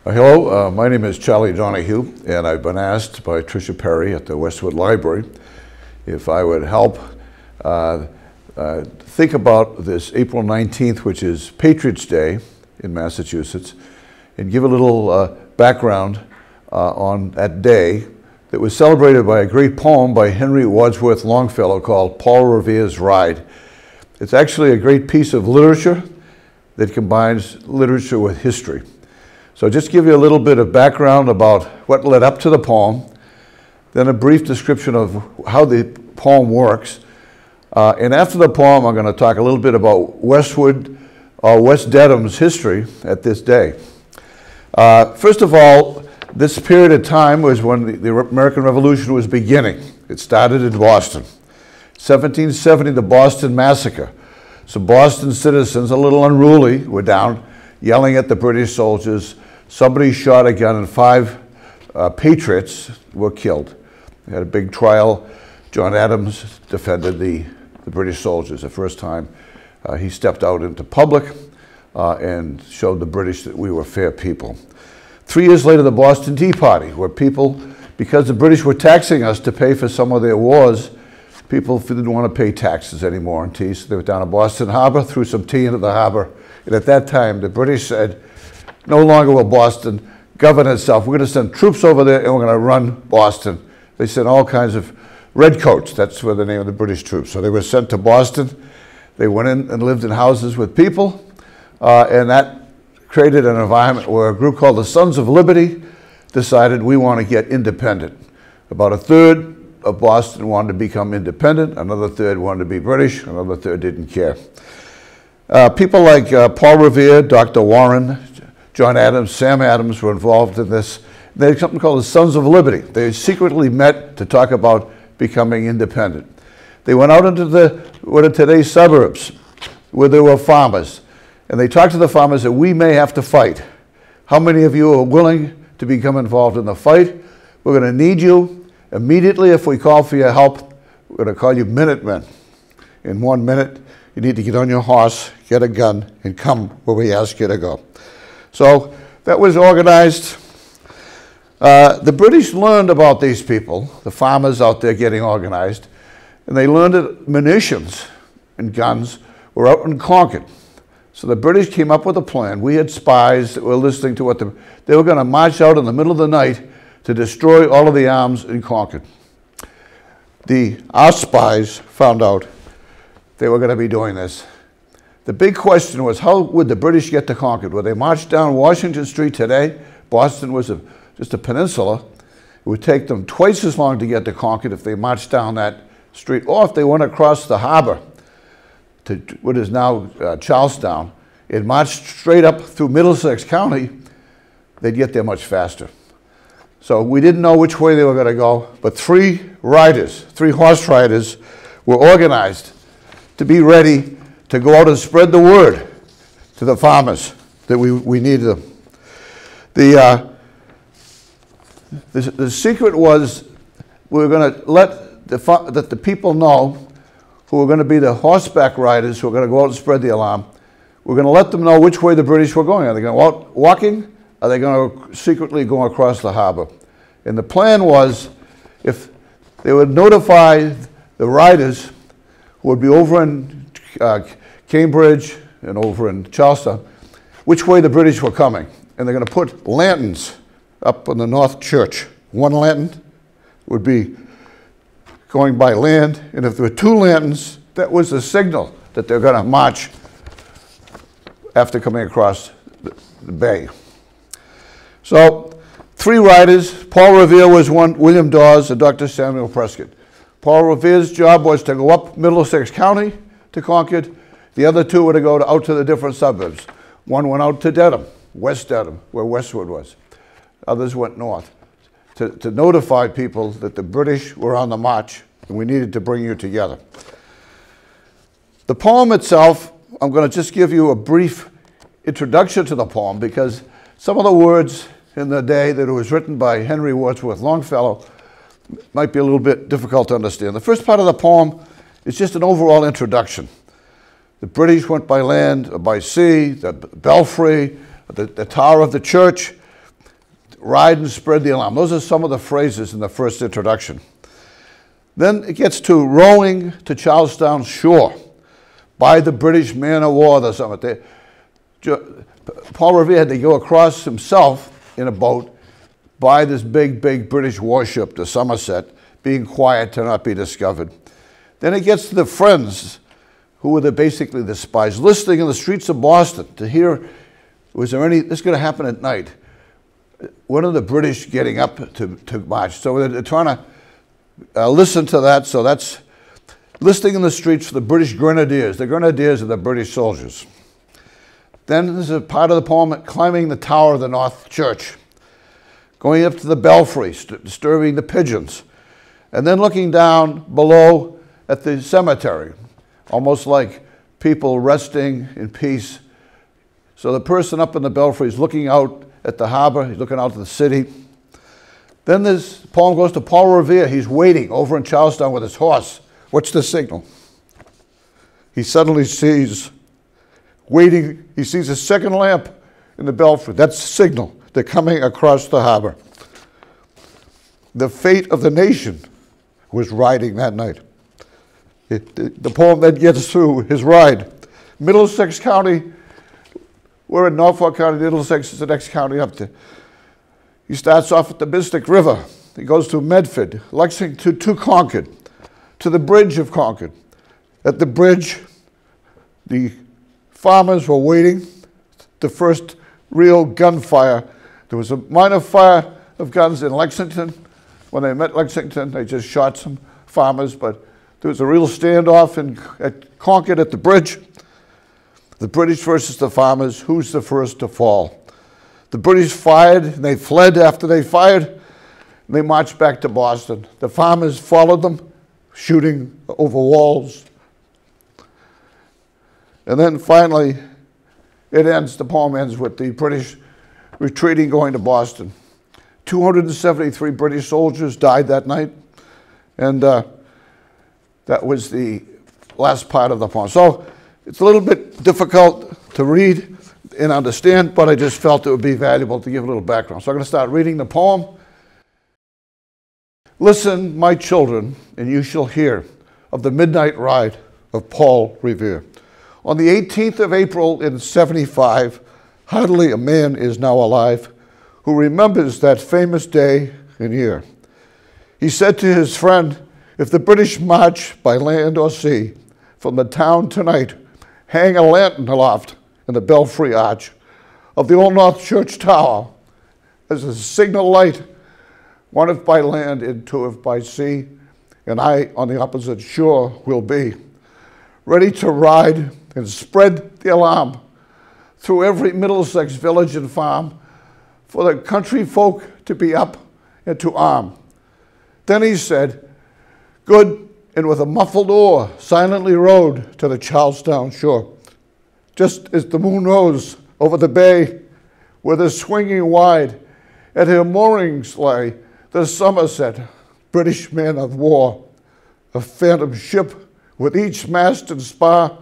Hello, my name is Shelley Donohue, and I've been asked by Tricia Perry at the Westwood Library if I would help think about this April 19th, which is Patriots' Day in Massachusetts, and give a little background on that day that was celebrated by a great poem by Henry Wadsworth Longfellow called Paul Revere's Ride. It's actually a great piece of literature that combines literature with history. So just give you a little bit of background about what led up to the poem, then a brief description of how the poem works. And after the poem, I'm going to talk a little bit about Westwood, West Dedham's history at this day. First of all, this period of time was when the American Revolution was beginning. It started in Boston. 1770, the Boston Massacre. So Boston citizens, a little unruly, were down yelling at the British soldiers. Somebody shot a gun and 5 patriots were killed. They had a big trial. John Adams defended the British soldiers. The first time he stepped out into public and showed the British that we were fair people. 3 years later, the Boston Tea Party, where people, because the British were taxing us to pay for some of their wars, people didn't want to pay taxes anymore on tea, so they went down to Boston Harbor, threw some tea into the harbor, and at that time, the British said, no longer will Boston govern itself. We're going to send troops over there and we're going to run Boston. They sent all kinds of redcoats. That's where the name of the British troops. So they were sent to Boston. They went in and lived in houses with people. And that created an environment where a group called the Sons of Liberty decided we want to get independent. About a third of Boston wanted to become independent. Another third wanted to be British. Another third didn't care. People like Paul Revere, Dr. Warren, John Adams, Sam Adams were involved in this. They had something called the Sons of Liberty. They secretly met to talk about becoming independent. They went out into what are today's suburbs, where there were farmers. And they talked to the farmers that we may have to fight. How many of you are willing to become involved in the fight? We're going to need you. Immediately, if we call for your help, we're going to call you Minutemen. In 1 minute, you need to get on your horse, get a gun, and come where we ask you to go. So that was organized. The British learned about these people, the farmers out there getting organized, and they learned that munitions and guns were out in Concord. So the British came up with a plan. We had spies that were listening to what they were going to march out in the middle of the night to destroy all of the arms in Concord. Our spies found out they were going to be doing this. The big question was, how would the British get to Concord? Would they march down Washington Street today? Boston was just a peninsula. It would take them twice as long to get to Concord if they marched down that street, or if they went across the harbor to what is now Charlestown and marched straight up through Middlesex County, they'd get there much faster. So we didn't know which way they were going to go, but 3 horse riders were organized to be ready to go out and spread the word to the farmers that we needed them. The secret was we were going to let the people know who were going to be the horseback riders who were going to go out and spread the alarm. We're going to let them know which way the British were going. Are they going to go out walking? Are they going to secretly go across the harbor? And the plan was, if they would notify the riders who would be over in Cambridge and over in Charlestown, which way the British were coming. And they're going to put lanterns up on the North Church. 1 lantern would be going by land, and if there were 2 lanterns, that was the signal that they're going to march after coming across the bay. So 3 riders. Paul Revere was one, William Dawes, and Dr. Samuel Prescott. Paul Revere's job was to go up Middlesex County to Concord. The other 2 were to go out to the different suburbs. One went out to Dedham, West Dedham, where Westwood was. Others went north to notify people that the British were on the march and we needed to bring you together. The poem itself, I'm going to just give you a brief introduction to the poem because some of the words in the day that it was written by Henry Wadsworth Longfellow might be a little bit difficult to understand. The first part of the poem is just an overall introduction. The British went by land, by sea, the belfry, the tower of the church, ride and spread the alarm. Those are some of the phrases in the first introduction. Then it gets to rowing to Charlestown shore by the British man of war, the summit. Paul Revere had to go across himself in a boat by this big British warship, the Somerset, being quiet to not be discovered. Then it gets to the Friends, who were basically the spies, listening in the streets of Boston to hear, was there any, this is going to happen at night. When are the British getting up to march? So they're trying to listen to that. So that's listening in the streets for the British Grenadiers. The Grenadiers are the British soldiers. Then there's a part of the poem, climbing the tower of the North Church, going up to the belfry, disturbing the pigeons, and then looking down below at the cemetery, almost like people resting in peace. So the person up in the belfry is looking out at the harbor, he's looking out to the city. Then this poem goes to Paul Revere. He's waiting over in Charlestown with his horse. What's the signal? He suddenly sees, waiting, he sees a second lamp in the belfry. That's the signal. They're coming across the harbor. The fate of the nation was riding that night. The poem then gets through his ride. Middlesex County, we're in Norfolk County, Middlesex is the next county up there. He starts off at the Mystic River. He goes to Medford, Lexington to Concord, to the bridge of Concord. At the bridge, the farmers were waiting. The first real gunfire. There was a minor fire of guns in Lexington. When they met Lexington, they just shot some farmers, but there was a real standoff at Concord at the bridge. The British versus the farmers. Who's the first to fall? The British fired, and they fled after they fired, and they marched back to Boston. The farmers followed them, shooting over walls. And then finally, the poem ends with the British retreating, going to Boston. 273 British soldiers died that night, and that was the last part of the poem. So it's a little bit difficult to read and understand, but I just felt it would be valuable to give a little background. So I'm going to start reading the poem. Listen, my children, and you shall hear of the midnight ride of Paul Revere. On the 18th of April in 75, hardly a man is now alive who remembers that famous day and year. He said to his friend, if the British march by land or sea, from the town tonight, hang a lantern aloft in the belfry arch of the Old North Church Tower as a signal light, one if by land and two if by sea, and I on the opposite shore will be, ready to ride and spread the alarm through every Middlesex village and farm for the country folk to be up and to arm. Then he said, good, and with a muffled oar silently rowed to the Charlestown shore. Just as the moon rose over the bay, where the swinging wide at her moorings lay the Somerset, British man of war, a phantom ship with each mast and spar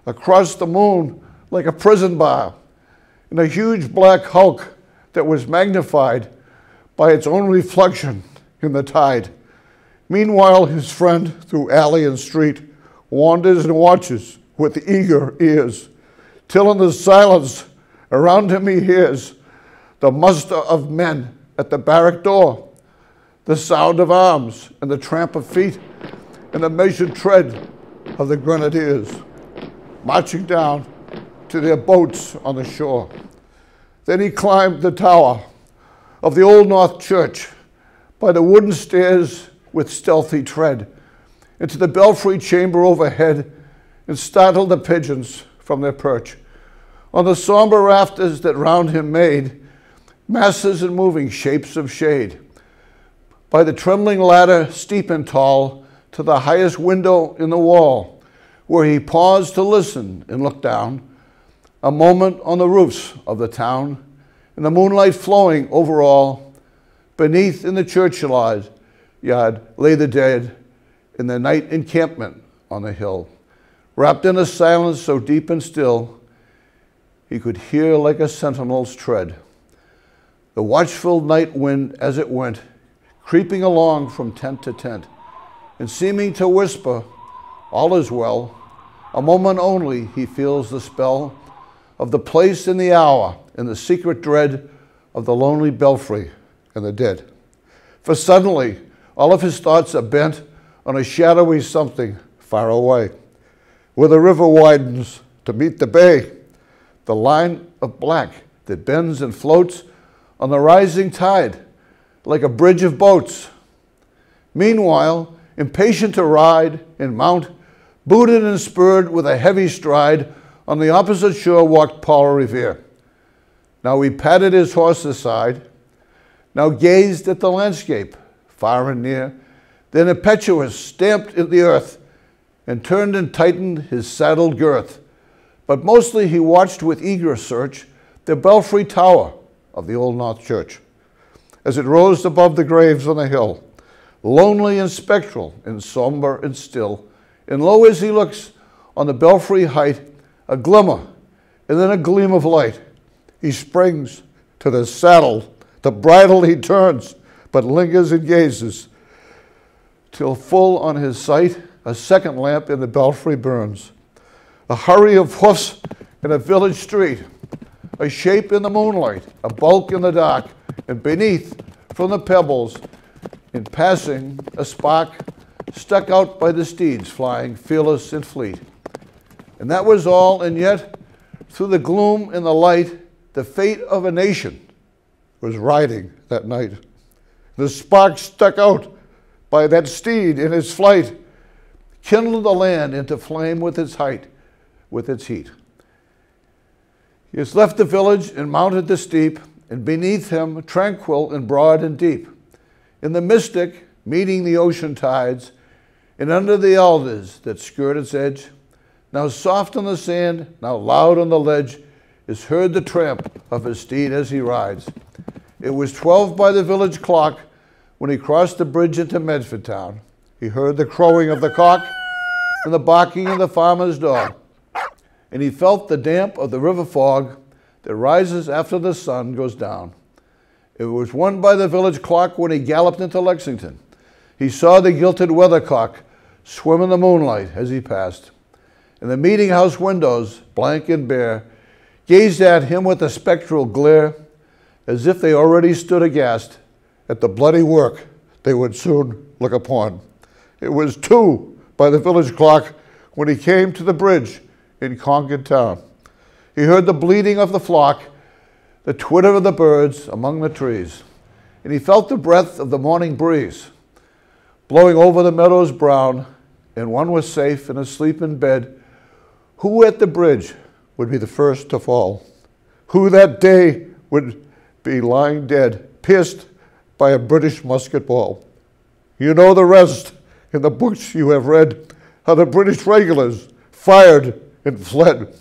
across the moon like a prison bar, and a huge black hulk that was magnified by its own reflection in the tide. Meanwhile, his friend through alley and street wanders and watches with eager ears, till in the silence around him he hears the muster of men at the barrack door, the sound of arms and the tramp of feet, and the measured tread of the grenadiers, marching down to their boats on the shore. Then he climbed the tower of the Old North Church by the wooden stairs with stealthy tread, into the belfry chamber overhead, and startled the pigeons from their perch. On the somber rafters that round him made masses and moving shapes of shade. By the trembling ladder, steep and tall, to the highest window in the wall, where he paused to listen and look down, a moment on the roofs of the town, and the moonlight flowing over all. Beneath in the churchyard lay the dead in the night encampment on the hill, wrapped in a silence so deep and still, he could hear like a sentinel's tread the watchful night wind as it went, creeping along from tent to tent, and seeming to whisper, all is well. A moment only he feels the spell of the place and the hour, and the secret dread of the lonely belfry and the dead. For suddenly, all of his thoughts are bent on a shadowy something far away, where the river widens to meet the bay, the line of black that bends and floats on the rising tide like a bridge of boats. Meanwhile, impatient to ride and mount, booted and spurred with a heavy stride, on the opposite shore walked Paul Revere. Now he patted his horse aside, now gazed at the landscape, far and near, then impetuous stamped in the earth, and turned and tightened his saddled girth. But mostly he watched with eager search the belfry tower of the Old North Church, as it rose above the graves on the hill, lonely and spectral and somber and still. And lo, as he looks on the belfry height, a glimmer and then a gleam of light. He springs to the saddle, the bridle he turns, but lingers and gazes, till full on his sight a second lamp in the belfry burns. A hurry of hoofs in a village street, a shape in the moonlight, a bulk in the dark, and beneath, from the pebbles, in passing, a spark stuck out by the steeds flying fearless and fleet. And that was all, and yet, through the gloom and the light, the fate of a nation was riding that night. The spark stuck out by that steed in its flight, kindled the land into flame with its height, with its heat. He has left the village and mounted the steep, and beneath him, tranquil and broad and deep, in the mystic, meeting the ocean tides, and under the alders that skirt its edge, now soft on the sand, now loud on the ledge, is heard the tramp of his steed as he rides. It was 12 by the village clock when he crossed the bridge into Medford town. He heard the crowing of the cock and the barking of the farmer's dog, and he felt the damp of the river fog that rises after the sun goes down. It was 1 by the village clock when he galloped into Lexington. He saw the gilded weathercock swim in the moonlight as he passed, and the meeting house windows, blank and bare, gazed at him with a spectral glare, as if they already stood aghast at the bloody work they would soon look upon. It was 2 by the village clock when he came to the bridge in Concord town. He heard the bleating of the flock, the twitter of the birds among the trees, and he felt the breath of the morning breeze blowing over the meadows brown, and one was safe and asleep in bed. Who at the bridge would be the first to fall? Who that day would be lying dead, pierced by a British musket ball? You know the rest in the books you have read, how the British regulars fired and fled,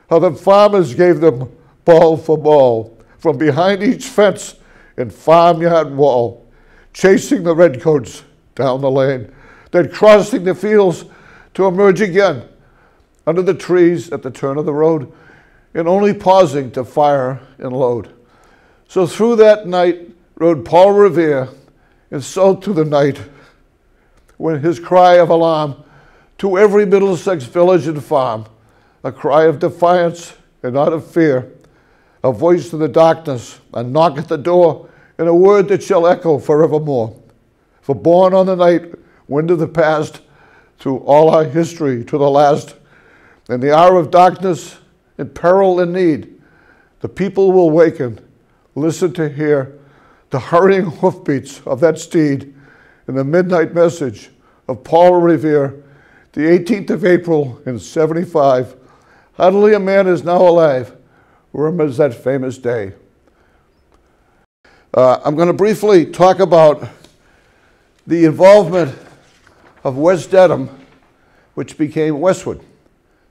how the farmers gave them ball for ball from behind each fence and farmyard wall, chasing the redcoats down the lane, then crossing the fields to emerge again under the trees at the turn of the road, and only pausing to fire and load. So through that night rode Paul Revere, and so through the night, when his cry of alarm to every Middlesex village and farm, a cry of defiance and not of fear, a voice in the darkness, a knock at the door, and a word that shall echo forevermore. For born on the night, wind of the past, through all our history to the last, in the hour of darkness, in peril and need, the people will waken, listen to hear the hurrying hoofbeats of that steed and the midnight message of Paul Revere, the 18th of April in 75. Hardly a man is now alive who remembers that famous day. I'm going to briefly talk about the involvement of West Dedham, which became Westwood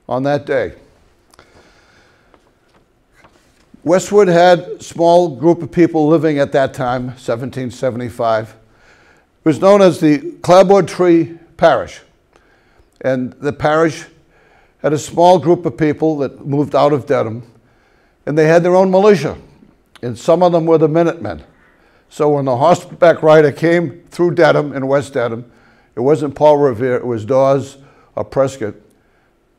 on that day. Westwood had a small group of people living at that time, 1775. It was known as the Clapboard Tree Parish. And the parish had a small group of people that moved out of Dedham, and they had their own militia. and some of them were the Minutemen. So when the horseback rider came through Dedham and West Dedham, it wasn't Paul Revere, it was Dawes or Prescott.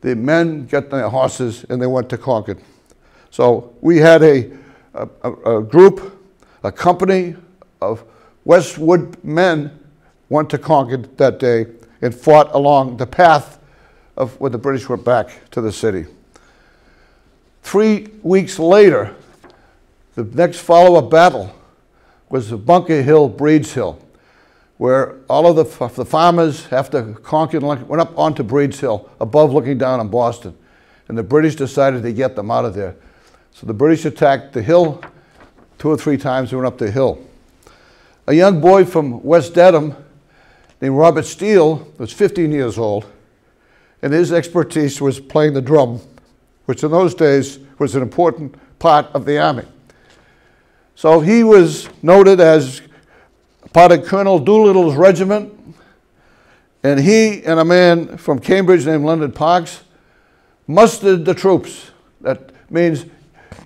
The men got their horses and they went to Concord. So we had a group, a company of Westwood men went to Concord that day and fought along the path of when the British went back to the city. 3 weeks later, the next follow-up battle was the Bunker Hill, Breed's Hill, where all of the farmers after Concord went up onto Breed's Hill, above looking down on Boston. And the British decided to get them out of there. So the British attacked the hill 2 or 3 times, they went up the hill. A young boy from West Dedham named Robert Steele was 15 years old, and his expertise was playing the drum, which in those days was an important part of the army. So he was noted as part of Colonel Doolittle's regiment, and he and a man from Cambridge named Leonard Parks mustered the troops. That means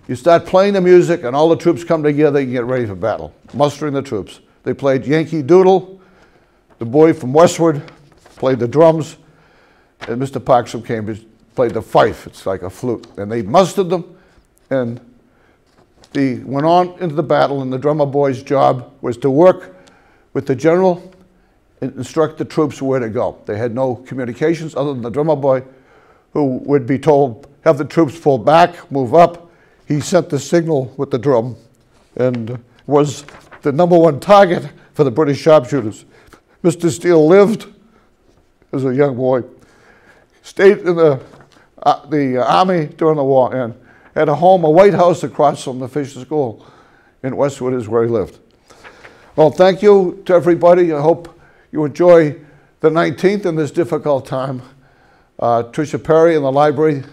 you start playing the music and all the troops come together and get ready for battle, mustering the troops. They played Yankee Doodle, the boy from Westwood played the drums, and Mr. Parks from Cambridge played the fife. It's like a flute. And they mustered them, and they went on into the battle, and the drummer boy's job was to work with the general and instruct the troops where to go. They had no communications other than the drummer boy, who would be told, have the troops fall back, move up. He sent the signal with the drum and was the #1 target for the British sharpshooters. Mr. Steele lived as a young boy, stayed in the army during the war, and had a home, a White House across from the Fisher School in Westwood is where he lived. Well, thank you to everybody. I hope you enjoy the 19th in this difficult time. Tricia Perry in the library,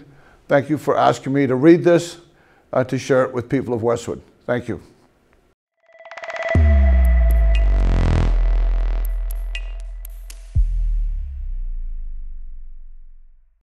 thank you for asking me to read this, to share it with people of Westwood. Thank you.